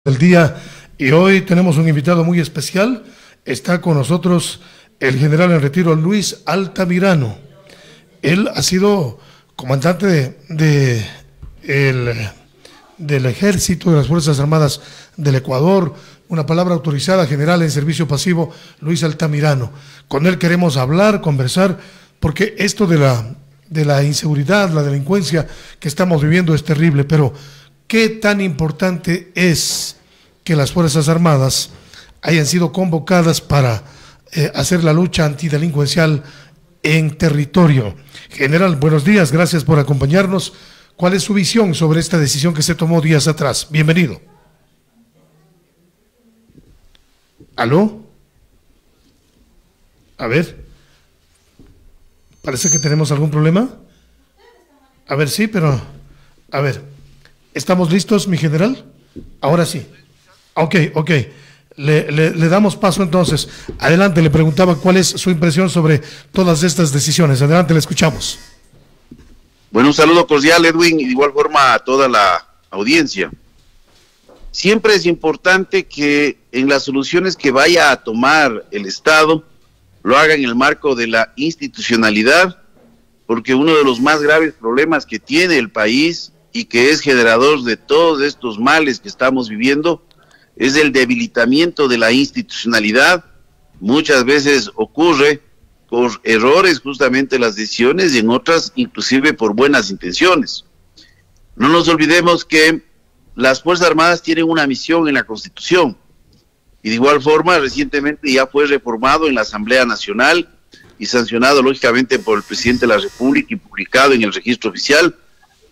Del día, y hoy tenemos un invitado muy especial. Está con nosotros el general en retiro Luis Altamirano. Él ha sido comandante del Ejército, de las Fuerzas Armadas del Ecuador. Una palabra autorizada, general en servicio pasivo, Luis Altamirano. Con él queremos hablar, conversar, porque esto de la inseguridad, la delincuencia que estamos viviendo es terrible, pero ¿qué tan importante es que las Fuerzas Armadas hayan sido convocadas para hacer la lucha antidelincuencial en territorio? General, buenos días, gracias por acompañarnos. ¿Cuál es su visión sobre esta decisión que se tomó días atrás? Bienvenido. ¿Aló? A ver. Parece que tenemos algún problema. A ver, sí, pero... A ver. ¿Estamos listos, mi general? Ahora sí. Ok. Le damos paso entonces. Adelante, le preguntaba cuál es su impresión sobre todas estas decisiones. Adelante, le escuchamos. Bueno, un saludo cordial, Edwin, y de igual forma a toda la audiencia. Siempre es importante que en las soluciones que vaya a tomar el Estado lo haga en el marco de la institucionalidad, porque uno de los más graves problemas que tiene el país y que es generador de todos estos males que estamos viviendo es el debilitamiento de la institucionalidad. Muchas veces ocurre por errores justamente las decisiones y en otras inclusive por buenas intenciones. No nos olvidemos que las Fuerzas Armadas tienen una misión en la Constitución y de igual forma recientemente ya fue reformado en la Asamblea Nacional y sancionado lógicamente por el Presidente de la República y publicado en el registro oficial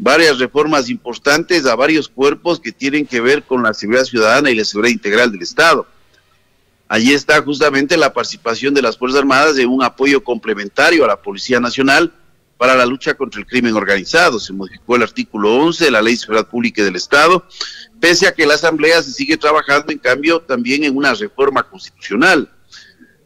varias reformas importantes a varios cuerpos que tienen que ver con la seguridad ciudadana y la seguridad integral del Estado. Allí está justamente la participación de las Fuerzas Armadas en un apoyo complementario a la Policía Nacional para la lucha contra el crimen organizado. Se modificó el artículo 11 de la Ley de Seguridad Pública del Estado, pese a que la Asamblea se sigue trabajando, en cambio, también en una reforma constitucional.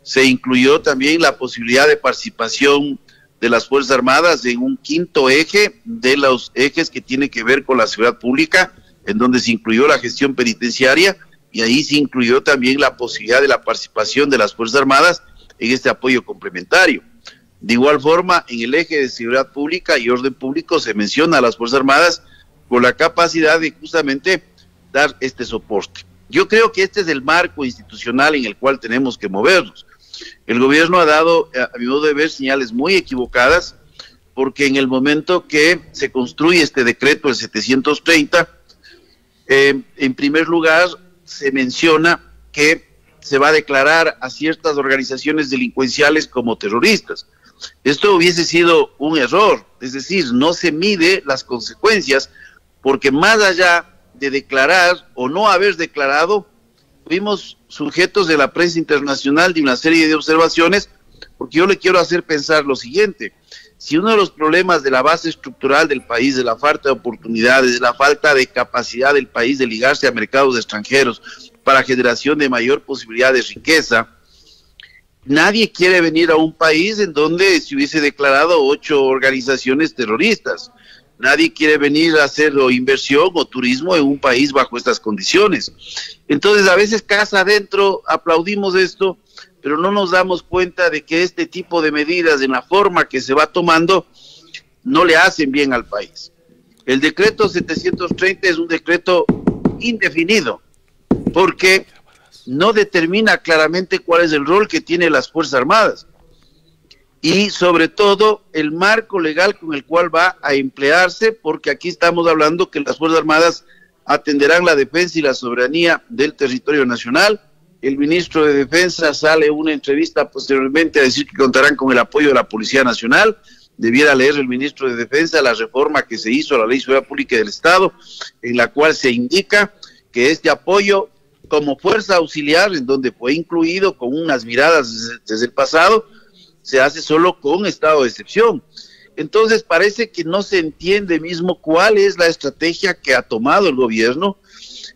Se incluyó también la posibilidad de participación de las Fuerzas Armadas en un quinto eje de los ejes que tiene que ver con la seguridad pública, en donde se incluyó la gestión penitenciaria y ahí se incluyó también la posibilidad de la participación de las Fuerzas Armadas en este apoyo complementario. De igual forma, en el eje de seguridad pública y orden público se menciona a las Fuerzas Armadas con la capacidad de justamente dar este soporte. Yo creo que este es el marco institucional en el cual tenemos que movernos. El gobierno ha dado, a mi modo de ver, señales muy equivocadas, porque en el momento que se construye este decreto, el 730, en primer lugar se menciona que se va a declarar a ciertas organizaciones delincuenciales como terroristas. Esto hubiese sido un error, es decir, no se mide las consecuencias, porque más allá de declarar o no haber declarado, fuimos sujetos de la prensa internacional de una serie de observaciones, porque yo le quiero hacer pensar lo siguiente: si uno de los problemas de la base estructural del país, de la falta de oportunidades, de la falta de capacidad del país de ligarse a mercados extranjeros para generación de mayor posibilidad de riqueza, nadie quiere venir a un país en donde se hubiese declarado 8 organizaciones terroristas. Nadie quiere venir a hacer inversión o turismo en un país bajo estas condiciones. Entonces, a veces casa adentro aplaudimos esto, pero no nos damos cuenta de que este tipo de medidas, en la forma que se va tomando, no le hacen bien al país. El decreto 730 es un decreto indefinido, porque no determina claramente cuál es el rol que tienen las Fuerzas Armadas. Y sobre todo el marco legal con el cual va a emplearse, porque aquí estamos hablando que las Fuerzas Armadas atenderán la defensa y la soberanía del territorio nacional. El ministro de Defensa sale en una entrevista posteriormente a decir que contarán con el apoyo de la Policía Nacional. Debiera leer el ministro de Defensa la reforma que se hizo a la Ley de Seguridad Pública del Estado, en la cual se indica que este apoyo como fuerza auxiliar, en donde fue incluido con unas miradas desde el pasado, se hace solo con estado de excepción. Entonces parece que no se entiende mismo cuál es la estrategia que ha tomado el gobierno.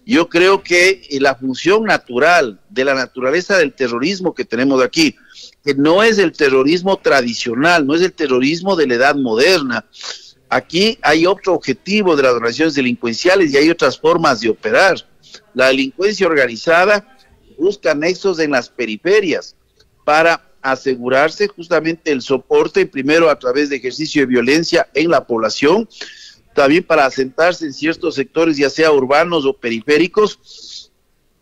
Yo creo que la función natural de la naturaleza del terrorismo que tenemos aquí, que no es el terrorismo tradicional, no es el terrorismo de la edad moderna. Aquí hay otro objetivo de las organizaciones delincuenciales y hay otras formas de operar. La delincuencia organizada busca nexos en las periferias para asegurarse justamente el soporte, primero a través de ejercicio de violencia en la población, también para asentarse en ciertos sectores, ya sea urbanos o periféricos,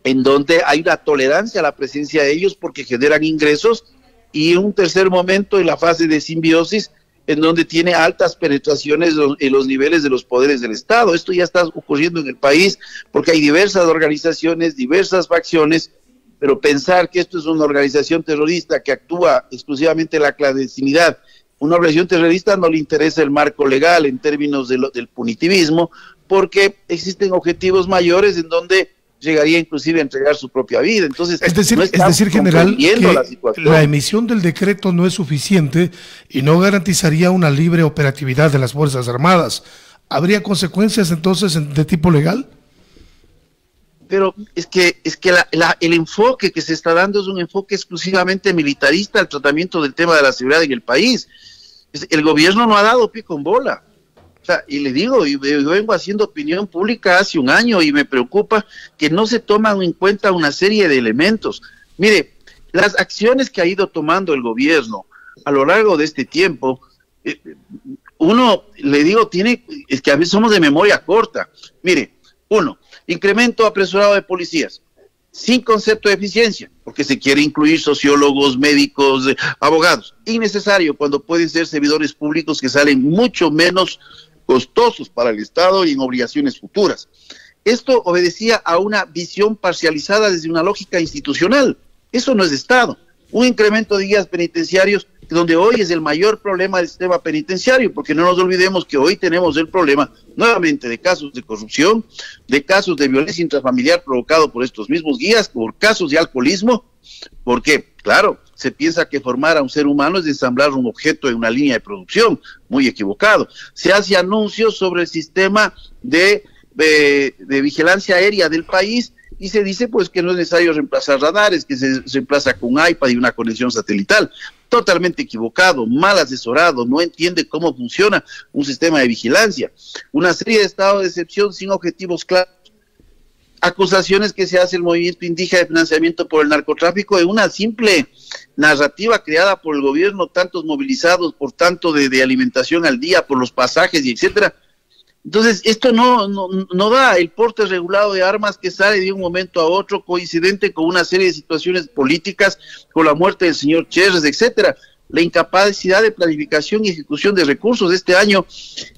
en donde hay una tolerancia a la presencia de ellos porque generan ingresos, y en un tercer momento en la fase de simbiosis, en donde tiene altas penetraciones en los niveles de los poderes del Estado. Esto ya está ocurriendo en el país porque hay diversas organizaciones, diversas facciones, pero pensar que esto es una organización terrorista que actúa exclusivamente en la clandestinidad, una organización terrorista no le interesa el marco legal en términos del punitivismo, porque existen objetivos mayores en donde llegaría inclusive a entregar su propia vida. Entonces, es decir, general, que la emisión del decreto no es suficiente y no garantizaría una libre operatividad de las Fuerzas Armadas. ¿Habría consecuencias entonces de tipo legal? Pero es que el enfoque que se está dando es un enfoque exclusivamente militarista al tratamiento del tema de la seguridad en el país. El gobierno no ha dado pie con bola. O sea, y le digo, yo vengo haciendo opinión pública hace un año y me preocupa que no se toman en cuenta una serie de elementos. Mire, las acciones que ha ido tomando el gobierno a lo largo de este tiempo, uno, le digo, es que a veces somos de memoria corta. Mire, uno, incremento apresurado de policías, sin concepto de eficiencia, porque se quiere incluir sociólogos, médicos, abogados. Innecesario cuando pueden ser servidores públicos que salen mucho menos costosos para el Estado y en obligaciones futuras. Esto obedecía a una visión parcializada desde una lógica institucional. Eso no es de Estado. Un incremento de guías penitenciarios, donde hoy es el mayor problema del sistema penitenciario, porque no nos olvidemos que hoy tenemos el problema nuevamente de casos de corrupción, de casos de violencia intrafamiliar provocado por estos mismos guías, por casos de alcoholismo, porque, claro, se piensa que formar a un ser humano es ensamblar un objeto en una línea de producción, muy equivocado. Se hace anuncios sobre el sistema de vigilancia aérea del país, y se dice pues que no es necesario reemplazar radares, que se reemplaza con un iPad y una conexión satelital. Totalmente equivocado, mal asesorado, no entiende cómo funciona un sistema de vigilancia. Una serie de estados de excepción sin objetivos claros. Acusaciones que se hace el movimiento indígena de financiamiento por el narcotráfico en una simple narrativa creada por el gobierno, tantos movilizados por tanto de alimentación al día, por los pasajes y etcétera. Entonces, esto no da el porte regulado de armas que sale de un momento a otro, coincidente con una serie de situaciones políticas, con la muerte del señor Cherres, etcétera. La incapacidad de planificación y ejecución de recursos. Este año,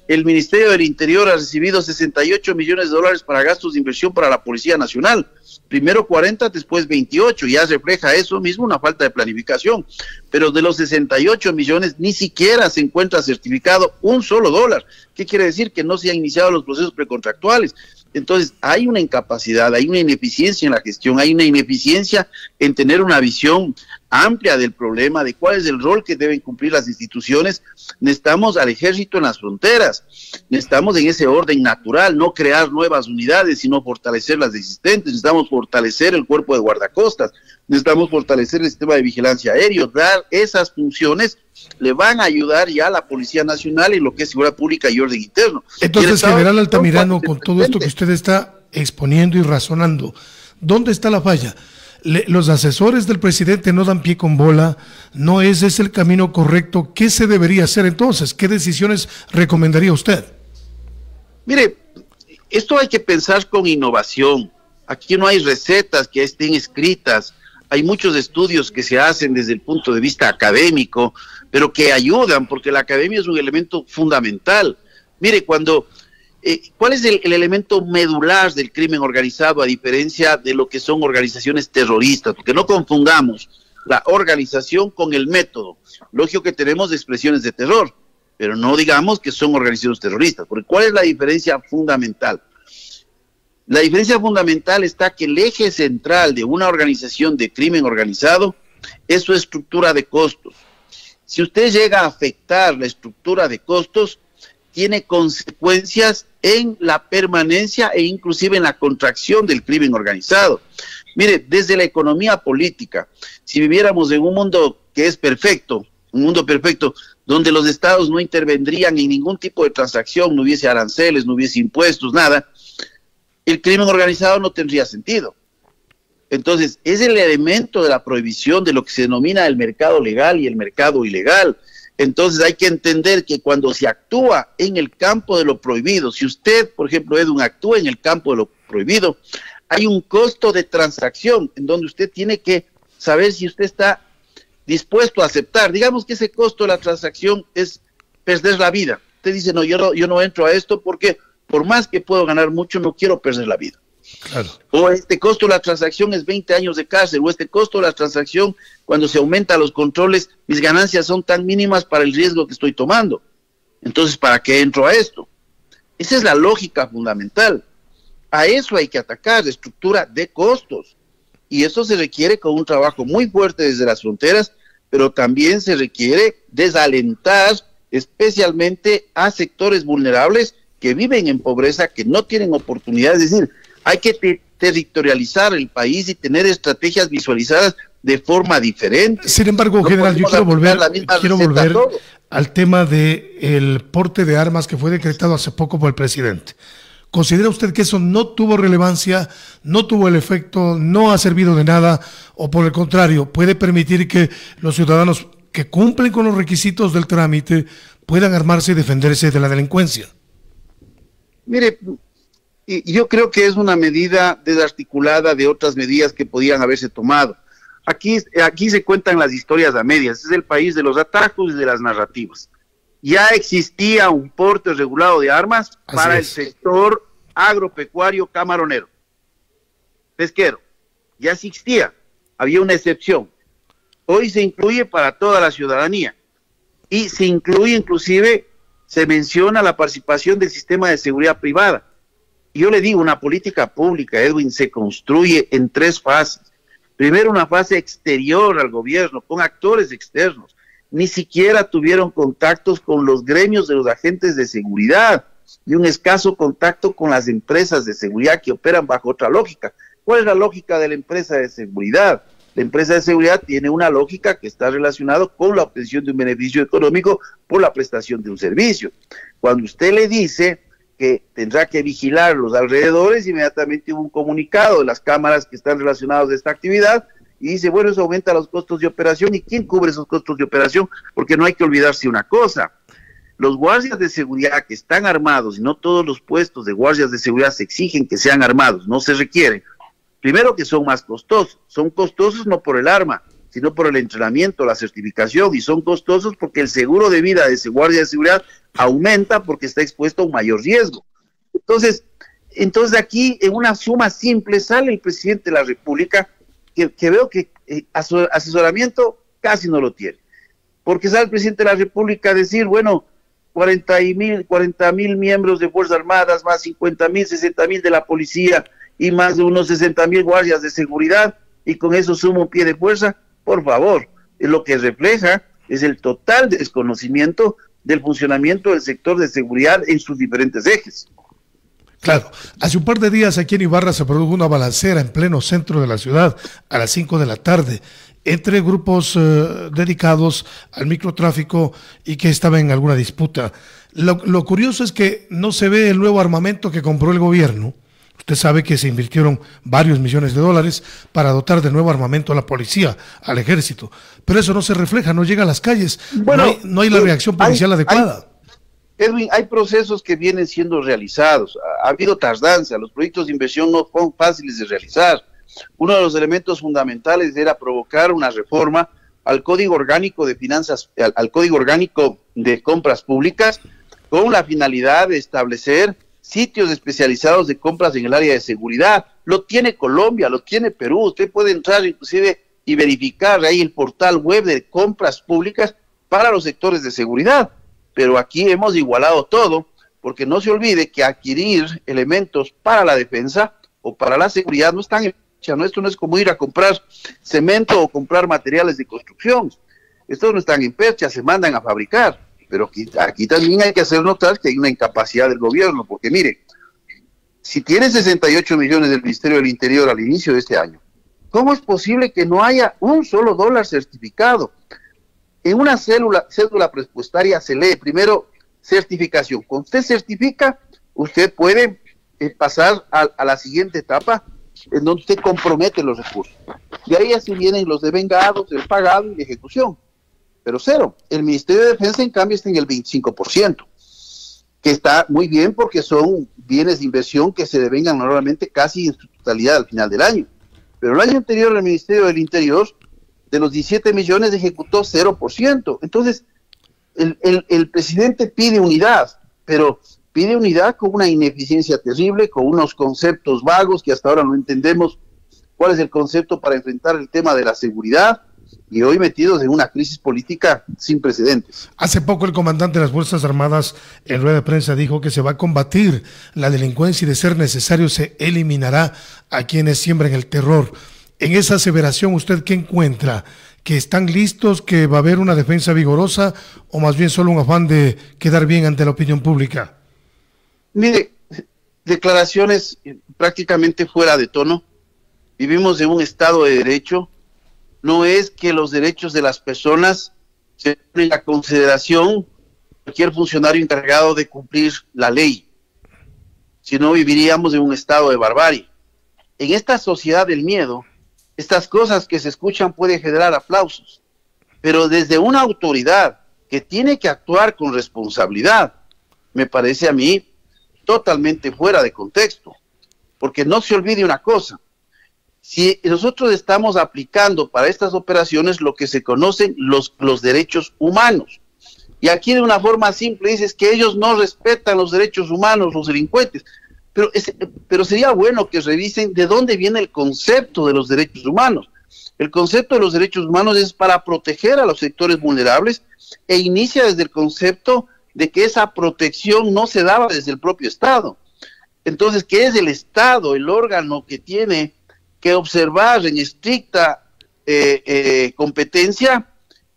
el Ministerio del Interior ha recibido 68 millones de dólares para gastos de inversión para la Policía Nacional. Primero 40, después 28. Ya refleja eso mismo, una falta de planificación. Pero de los 68 millones, ni siquiera se encuentra certificado un solo dólar. ¿Qué quiere decir? Que no se han iniciado los procesos precontractuales. Entonces, hay una incapacidad, hay una ineficiencia en la gestión, hay una ineficiencia en tener una visión amplia del problema, de cuál es el rol que deben cumplir las instituciones. Necesitamos al ejército en las fronteras, necesitamos en ese orden natural, no crear nuevas unidades, sino fortalecer las existentes. Necesitamos fortalecer el cuerpo de guardacostas, necesitamos fortalecer el sistema de vigilancia aéreo. Dar esas funciones le van a ayudar ya a la Policía Nacional en lo que es seguridad pública y orden interno. Entonces, general Altamirano, con todo esto que usted está exponiendo y razonando, ¿dónde está la falla? Los asesores del presidente no dan pie con bola, no es ese el camino correcto. ¿Qué se debería hacer entonces? ¿Qué decisiones recomendaría usted? Mire, esto hay que pensar con innovación. Aquí no hay recetas que estén escritas. Hay muchos estudios que se hacen desde el punto de vista académico, pero que ayudan, porque la academia es un elemento fundamental. Mire, ¿cuál es el elemento medular del crimen organizado a diferencia de lo que son organizaciones terroristas? Porque no confundamos la organización con el método. Lógico que tenemos expresiones de terror, pero no digamos que son organizaciones terroristas. Porque ¿cuál es la diferencia fundamental? La diferencia fundamental está que el eje central de una organización de crimen organizado es su estructura de costos. Si usted llega a afectar la estructura de costos, tiene consecuencias en la permanencia e inclusive en la contracción del crimen organizado. Mire, desde la economía política, si viviéramos en un mundo que es perfecto, un mundo perfecto, donde los estados no intervendrían en ningún tipo de transacción, no hubiese aranceles, no hubiese impuestos, nada, el crimen organizado no tendría sentido. Entonces, es el elemento de la prohibición de lo que se denomina el mercado legal y el mercado ilegal. Entonces hay que entender que cuando se actúa en el campo de lo prohibido, si usted, por ejemplo, Edwin, actúa en el campo de lo prohibido, hay un costo de transacción en donde usted tiene que saber si usted está dispuesto a aceptar. Digamos que ese costo de la transacción es perder la vida. Usted dice, no, yo no entro a esto porque por más que puedo ganar mucho, no quiero perder la vida. Claro. O este costo de la transacción es 20 años de cárcel, o este costo de la transacción, cuando se aumentan los controles, mis ganancias son tan mínimas para el riesgo que estoy tomando. Entonces, ¿para qué entro a esto? Esa es la lógica fundamental. A eso hay que atacar, la estructura de costos. Y eso se requiere con un trabajo muy fuerte desde las fronteras, pero también se requiere desalentar especialmente a sectores vulnerables que viven en pobreza, que no tienen oportunidades. Es decir, hay que territorializar el país y tener estrategias visualizadas de forma diferente. Sin embargo, general, yo quiero volver al tema del porte de armas que fue decretado hace poco por el presidente. ¿Considera usted que eso no tuvo relevancia, no tuvo el efecto, no ha servido de nada, o por el contrario, puede permitir que los ciudadanos que cumplen con los requisitos del trámite puedan armarse y defenderse de la delincuencia? Mire, yo creo que es una medida desarticulada de otras medidas que podían haberse tomado. Aquí se cuentan las historias a medias. Es el país de los atajos y de las narrativas. Ya existía un porte regulado de armas para el sector agropecuario camaronero, pesquero. Ya existía, había una excepción. Hoy se incluye para toda la ciudadanía y se incluye inclusive, se menciona la participación del sistema de seguridad privada. Y yo le digo, una política pública, Edwin, se construye en 3 fases. Primero, una fase exterior al gobierno, con actores externos. Ni siquiera tuvieron contactos con los gremios de los agentes de seguridad y un escaso contacto con las empresas de seguridad que operan bajo otra lógica. ¿Cuál es la lógica de la empresa de seguridad? La empresa de seguridad tiene una lógica que está relacionada con la obtención de un beneficio económico por la prestación de un servicio. Cuando usted le dice que tendrá que vigilar los alrededores, inmediatamente hubo un comunicado de las cámaras que están relacionadas a esta actividad, y dice, bueno, eso aumenta los costos de operación. ¿Y quién cubre esos costos de operación? Porque no hay que olvidarse una cosa. Los guardias de seguridad que están armados, y no todos los puestos de guardias de seguridad se exigen que sean armados, no se requiere. Primero, que son más costosos. Son costosos no por el arma, sino por el entrenamiento, la certificación, y son costosos porque el seguro de vida de ese guardia de seguridad aumenta porque está expuesto a un mayor riesgo. Entonces aquí, en una suma simple, sale el presidente de la República, que veo que asesoramiento casi no lo tiene, porque sale el presidente de la República a decir, bueno, 40,000 miembros de Fuerzas Armadas, más 50,000, 60,000 de la policía, y más de unos 60,000 guardias de seguridad, y con eso suma un pie de fuerza. Por favor, lo que refleja es el total desconocimiento del funcionamiento del sector de seguridad en sus diferentes ejes. Claro, hace un par de días aquí en Ibarra se produjo una balacera en pleno centro de la ciudad a las 5 de la tarde entre grupos dedicados al microtráfico y que estaban en alguna disputa. Lo curioso es que no se ve el nuevo armamento que compró el gobierno. Usted sabe que se invirtieron varios millones de dólares para dotar de nuevo armamento a la policía, al ejército, pero eso no se refleja, no llega a las calles, bueno, no hay la reacción policial adecuada. Edwin, hay procesos que vienen siendo realizados, ha habido tardanza, los proyectos de inversión no son fáciles de realizar. Uno de los elementos fundamentales era provocar una reforma al Código Orgánico de Finanzas, al Código Orgánico de Compras Públicas, con la finalidad de establecer sitios especializados de compras en el área de seguridad. Lo tiene Colombia, lo tiene Perú, usted puede entrar inclusive y verificar ahí el portal web de compras públicas para los sectores de seguridad. Pero aquí hemos igualado todo, porque no se olvide que adquirir elementos para la defensa o para la seguridad no están hechos, ¿no? Esto no es como ir a comprar cemento o comprar materiales de construcción. Estos no están en percha, se mandan a fabricar. Pero aquí también hay que hacer notar que hay una incapacidad del gobierno, porque mire, si tiene 68 millones del Ministerio del Interior al inicio de este año, ¿cómo es posible que no haya un solo dólar certificado? En una cédula presupuestaria se lee primero certificación. Cuando usted certifica, usted puede pasar a la siguiente etapa, en donde usted compromete los recursos. De ahí así vienen los devengados, el pagado y la ejecución. Pero cero. El Ministerio de Defensa, en cambio, está en el 25%, que está muy bien porque son bienes de inversión que se devengan normalmente casi en su totalidad al final del año. Pero el año anterior el Ministerio del Interior, de los 17 millones, ejecutó 0%. Entonces, el presidente pide unidad, pero pide unidad con una ineficiencia terrible, con unos conceptos vagos que hasta ahora no entendemos cuál es el concepto para enfrentar el tema de la seguridad, y hoy metidos en una crisis política sin precedentes. Hace poco el comandante de las Fuerzas Armadas en rueda de prensa dijo que se va a combatir la delincuencia y de ser necesario se eliminará a quienes siembren el terror. En esa aseveración, ¿usted qué encuentra? ¿Que están listos, que va a haber una defensa vigorosa o más bien solo un afán de quedar bien ante la opinión pública? Mire, declaraciones prácticamente fuera de tono. Vivimos en un Estado de Derecho. No es que los derechos de las personas se ponen a consideración cualquier funcionario encargado de cumplir la ley, si no viviríamos en un estado de barbarie. En esta sociedad del miedo, estas cosas que se escuchan pueden generar aplausos, pero desde una autoridad que tiene que actuar con responsabilidad, me parece a mí totalmente fuera de contexto, porque no se olvide una cosa. Si nosotros estamos aplicando para estas operaciones lo que se conocen los derechos humanos, y aquí de una forma simple dices que ellos no respetan los derechos humanos, los delincuentes, pero sería bueno que revisen de dónde viene el concepto de los derechos humanos. El concepto de los derechos humanos es para proteger a los sectores vulnerables e inicia desde el concepto de que esa protección no se daba desde el propio Estado. Entonces, ¿qué es el Estado? El órgano que tiene que observar en estricta competencia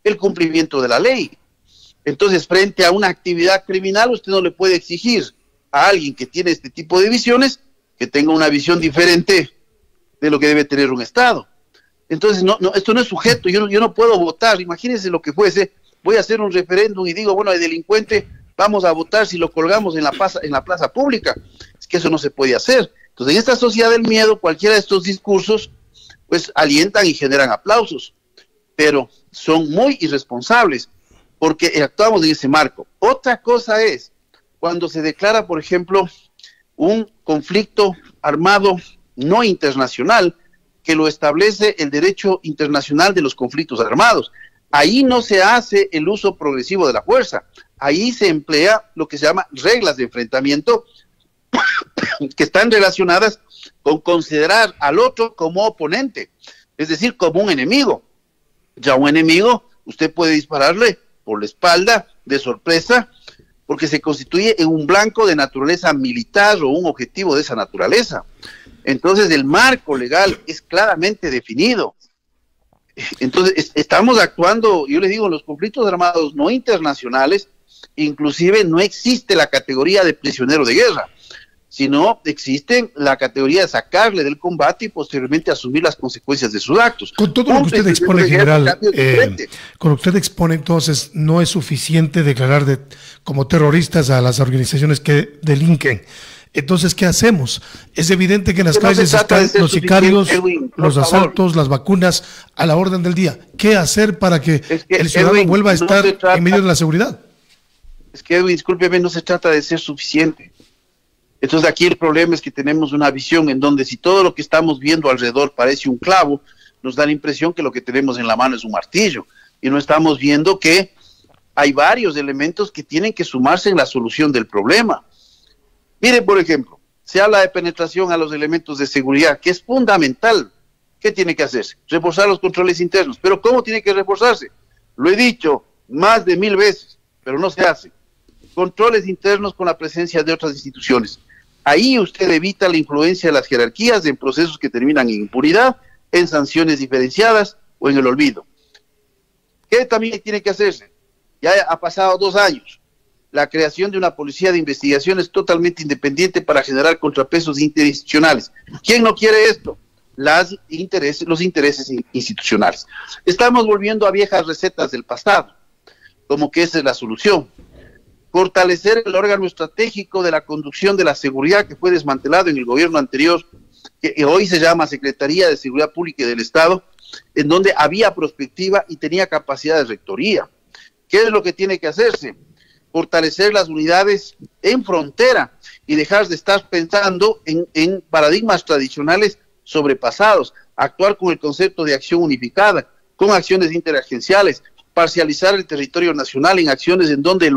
el cumplimiento de la ley. Entonces, frente a una actividad criminal, usted no le puede exigir a alguien que tiene este tipo de visiones que tenga una visión diferente de lo que debe tener un Estado. Entonces, esto no es sujeto, yo no puedo votar. Imagínense lo que fuese, voy a hacer un referéndum y digo, bueno, el delincuente, vamos a votar si lo colgamos en la plaza pública. Es que eso no se puede hacer. Entonces, en esta sociedad del miedo, cualquiera de estos discursos, pues, alientan y generan aplausos, pero son muy irresponsables, porque actuamos en ese marco. Otra cosa es cuando se declara, por ejemplo, un conflicto armado no internacional, que lo establece el derecho internacional de los conflictos armados. Ahí no se hace el uso progresivo de la fuerza, ahí se emplea lo que se llama reglas de enfrentamiento, que están relacionadas con considerar al otro como oponente, es decir, como un enemigo. Ya un enemigo, usted puede dispararle por la espalda, de sorpresa, porque se constituye en un blanco de naturaleza militar o un objetivo de esa naturaleza. Entonces, el marco legal es claramente definido. Entonces, estamos actuando, yo les digo, en los conflictos armados no internacionales, inclusive no existe la categoría de prisionero de guerra, sino existe la categoría de sacarle del combate y posteriormente asumir las consecuencias de sus actos. Con todo lo que usted expone, general, con lo que usted expone, entonces, no es suficiente declarar como terroristas a las organizaciones que delinquen. Entonces, ¿qué hacemos? Es evidente que en las calles están los sicarios, los asaltos, las vacunas a la orden del día. ¿Qué hacer para que el ciudadano vuelva a estar en medio de la seguridad? Es que, Edwin, discúlpeme, no se trata de ser suficiente. Entonces aquí el problema es que tenemos una visión en donde si todo lo que estamos viendo alrededor parece un clavo, nos da la impresión que lo que tenemos en la mano es un martillo, y no estamos viendo que hay varios elementos que tienen que sumarse en la solución del problema. Mire, por ejemplo, se habla de penetración a los elementos de seguridad, que es fundamental. ¿Qué tiene que hacerse? Reforzar los controles internos. ¿Pero cómo tiene que reforzarse? Lo he dicho más de 1000 veces, pero no se hace. Controles internos con la presencia de otras instituciones. Ahí usted evita la influencia de las jerarquías en procesos que terminan en impunidad, en sanciones diferenciadas o en el olvido. ¿Qué también tiene que hacerse? Ya ha pasado 2 años. La creación de una policía de investigaciones totalmente independiente para generar contrapesos interinstitucionales. ¿Quién no quiere esto? Los intereses institucionales. Estamos volviendo a viejas recetas del pasado, como que esa es la solución. fortalecer el órgano estratégico de la conducción de la seguridad que fue desmantelado en el gobierno anterior, que hoy se llama Secretaría de Seguridad Pública y del Estado, en donde había prospectiva y tenía capacidad de rectoría. ¿Qué es lo que tiene que hacerse? Fortalecer las unidades en frontera y dejar de estar pensando en paradigmas tradicionales sobrepasados, actuar con el concepto de acción unificada, con acciones interagenciales, parcializar el territorio nacional en acciones en donde el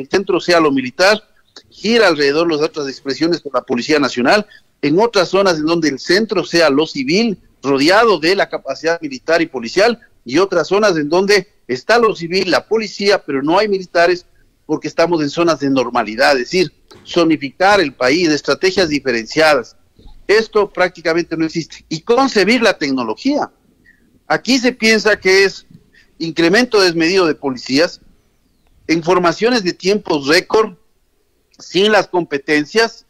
centro sea lo militar, gira alrededor las otras expresiones con la Policía Nacional, en otras zonas en donde el centro sea lo civil, rodeado de la capacidad militar y policial, y otras zonas en donde está lo civil, la policía, pero no hay militares, porque estamos en zonas de normalidad, es decir, zonificar el país, estrategias diferenciadas. Esto prácticamente no existe. Y concebir la tecnología. Aquí se piensa que es incremento desmedido de policías, en formaciones de tiempos récord, sin las competencias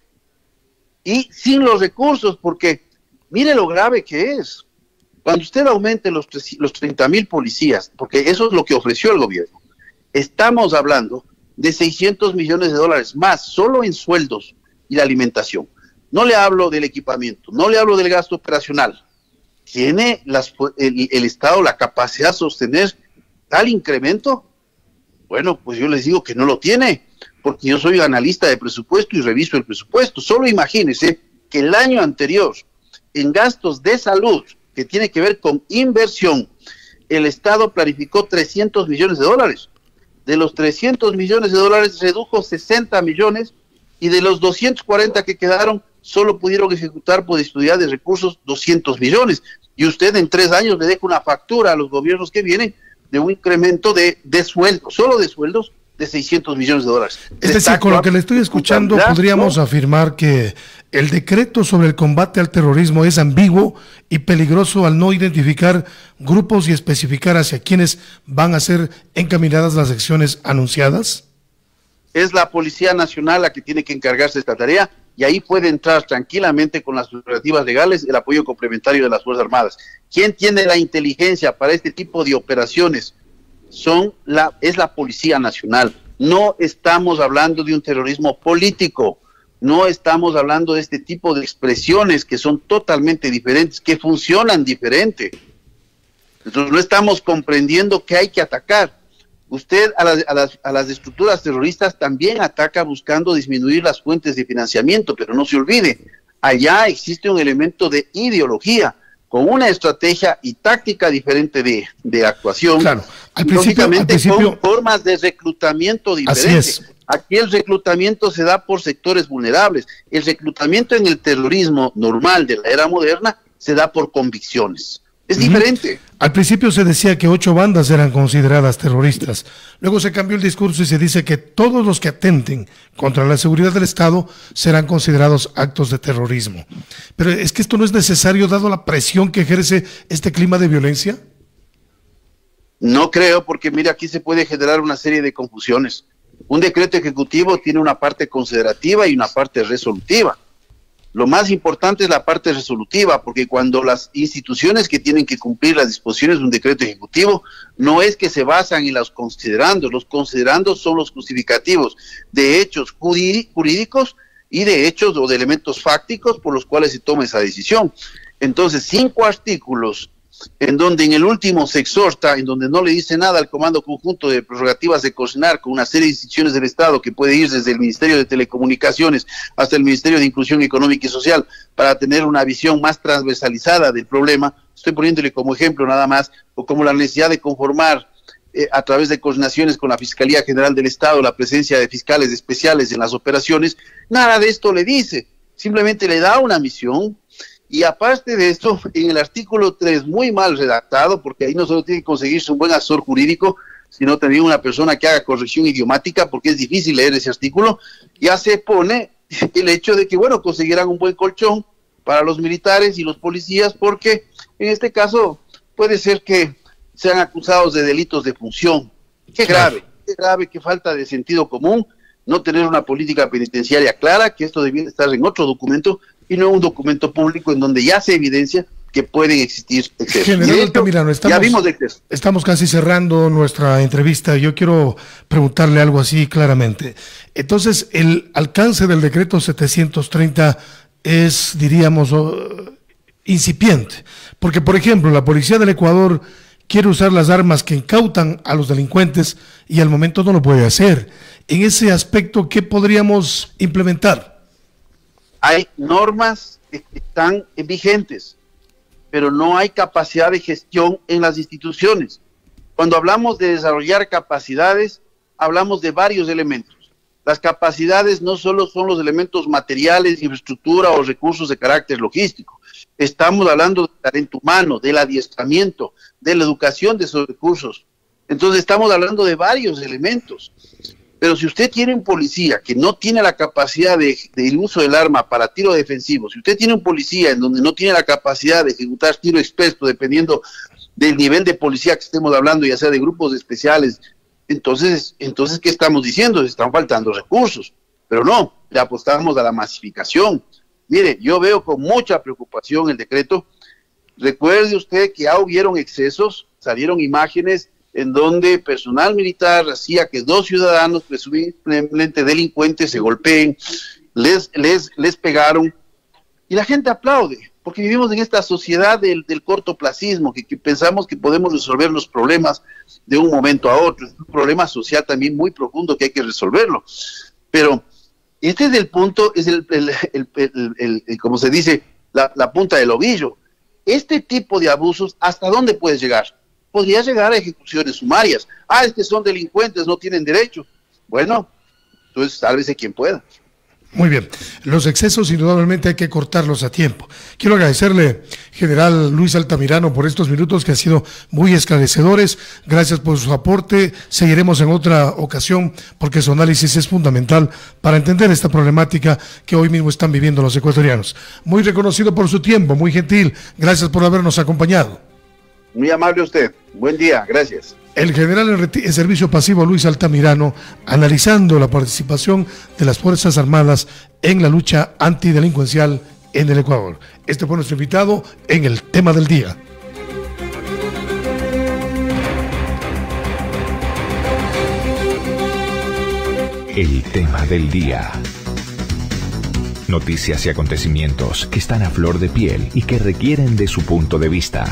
y sin los recursos, porque mire lo grave que es. Cuando usted aumente los 30,000 policías, porque eso es lo que ofreció el gobierno, estamos hablando de 600 millones de dólares más, solo en sueldos y la alimentación. No le hablo del equipamiento, no le hablo del gasto operacional. ¿Tiene el Estado la capacidad de sostener tal incremento? Bueno, pues yo les digo que no lo tiene, porque yo soy analista de presupuesto y reviso el presupuesto. Solo imagínense que el año anterior, en gastos de salud, que tiene que ver con inversión, el Estado planificó 300 millones de dólares. De los 300 millones de dólares redujo 60 millones y de los 240 que quedaron solo pudieron ejecutar por disponibilidad de recursos 200 millones. Y usted en 3 años le deja una factura a los gobiernos que vienen de un incremento de sueldos, solo de sueldos, de 600 millones de dólares. Es decir, con lo que le estoy escuchando, podríamos afirmar que el decreto sobre el combate al terrorismo es ambiguo y peligroso al no identificar grupos y especificar hacia quienes van a ser encaminadas las acciones anunciadas. Es la Policía Nacional la que tiene que encargarse de esta tarea, y ahí puede entrar tranquilamente con las prerrogativas legales el apoyo complementario de las Fuerzas Armadas. ¿Quién tiene la inteligencia para este tipo de operaciones? Es la Policía Nacional. No estamos hablando de un terrorismo político, no estamos hablando de este tipo de expresiones que son totalmente diferentes, que funcionan diferente. Entonces no estamos comprendiendo que hay que atacar. Usted a las estructuras terroristas también ataca buscando disminuir las fuentes de financiamiento, pero no se olvide, allá existe un elemento de ideología, con una estrategia y táctica diferente de actuación. Claro, al principio, con formas de reclutamiento diferentes. Aquí el reclutamiento se da por sectores vulnerables. El reclutamiento en el terrorismo normal de la era moderna se da por convicciones. Es diferente. Al principio se decía que 8 bandas eran consideradas terroristas. Luego se cambió el discurso y se dice que todos los que atenten contra la seguridad del Estado serán considerados actos de terrorismo. Pero es que esto no es necesario dado la presión que ejerce este clima de violencia. No creo, porque mira, aquí se puede generar una serie de confusiones. Un decreto ejecutivo tiene una parte considerativa y una parte resolutiva. Lo más importante es la parte resolutiva, porque cuando las instituciones que tienen que cumplir las disposiciones de un decreto ejecutivo, no es que se basan en los considerandos son los justificativos de hechos jurídicos y de hechos o de elementos fácticos por los cuales se toma esa decisión. Entonces, 5 artículos en donde en el último se exhorta, en donde no le dice nada al Comando Conjunto de Prerrogativas de coordinar con una serie de instituciones del Estado que puede ir desde el Ministerio de Telecomunicaciones hasta el Ministerio de Inclusión Económica y Social para tener una visión más transversalizada del problema. Estoy poniéndole como ejemplo nada más, o como la necesidad de conformar a través de coordinaciones con la Fiscalía General del Estado, la presencia de fiscales especiales en las operaciones. Nada de esto le dice, simplemente le da una misión. Y aparte de esto, en el artículo 3, muy mal redactado, porque ahí no solo tiene que conseguirse un buen asesor jurídico, sino también una persona que haga corrección idiomática, porque es difícil leer ese artículo, ya se pone el hecho de que, bueno, conseguirán un buen colchón para los militares y los policías, porque en este caso puede ser que sean acusados de delitos de función. Qué grave, qué falta de sentido común, no tener una política penitenciaria clara, que esto debiera estar en otro documento, y no un documento público en donde ya se evidencia que pueden existir excesos. General Altamirano, ya vimos de excesos. Estamos casi cerrando nuestra entrevista. Yo quiero preguntarle algo así claramente. Entonces, el alcance del decreto 730 es, diríamos, incipiente. Porque, por ejemplo, la policía del Ecuador quiere usar las armas que incautan a los delincuentes y al momento no lo puede hacer. En ese aspecto, ¿qué podríamos implementar? Hay normas que están vigentes, pero no hay capacidad de gestión en las instituciones. Cuando hablamos de desarrollar capacidades, hablamos de varios elementos. Las capacidades no solo son los elementos materiales, infraestructura o recursos de carácter logístico. Estamos hablando del talento humano, del adiestramiento, de la educación de esos recursos. Entonces estamos hablando de varios elementos. Pero si usted tiene un policía que no tiene la capacidad del uso del arma para tiro defensivo, si usted tiene un policía en donde no tiene la capacidad de ejecutar tiro experto, dependiendo del nivel de policía que estemos hablando, ya sea de grupos especiales, entonces ¿qué estamos diciendo? Están faltando recursos. Pero no, le apostamos a la masificación. Mire, yo veo con mucha preocupación el decreto. Recuerde usted que ya hubieron excesos, salieron imágenes en donde personal militar hacía que dos ciudadanos presumiblemente delincuentes se golpeen, les pegaron, y la gente aplaude, porque vivimos en esta sociedad del cortoplacismo, que pensamos que podemos resolver los problemas de un momento a otro. Es un problema social también muy profundo que hay que resolverlo. Pero este es el punto, es como se dice, la punta del ovillo. Este tipo de abusos, ¿hasta dónde puede llegar? Podría llegar a ejecuciones sumarias. Es que son delincuentes, no tienen derecho. Bueno, entonces sálvese quien pueda. Muy bien. Los excesos indudablemente hay que cortarlos a tiempo. Quiero agradecerle, general Luis Altamirano, por estos minutos que han sido muy esclarecedores. Gracias por su aporte. Seguiremos en otra ocasión porque su análisis es fundamental para entender esta problemática que hoy mismo están viviendo los ecuatorianos. Muy reconocido por su tiempo, muy gentil. Gracias por habernos acompañado. Muy amable usted. Buen día. Gracias. El general en servicio pasivo Luis Altamirano, analizando la participación de las Fuerzas Armadas en la lucha antidelincuencial en el Ecuador. Este fue nuestro invitado en el tema del día. El tema del día. Noticias y acontecimientos que están a flor de piel y que requieren de su punto de vista.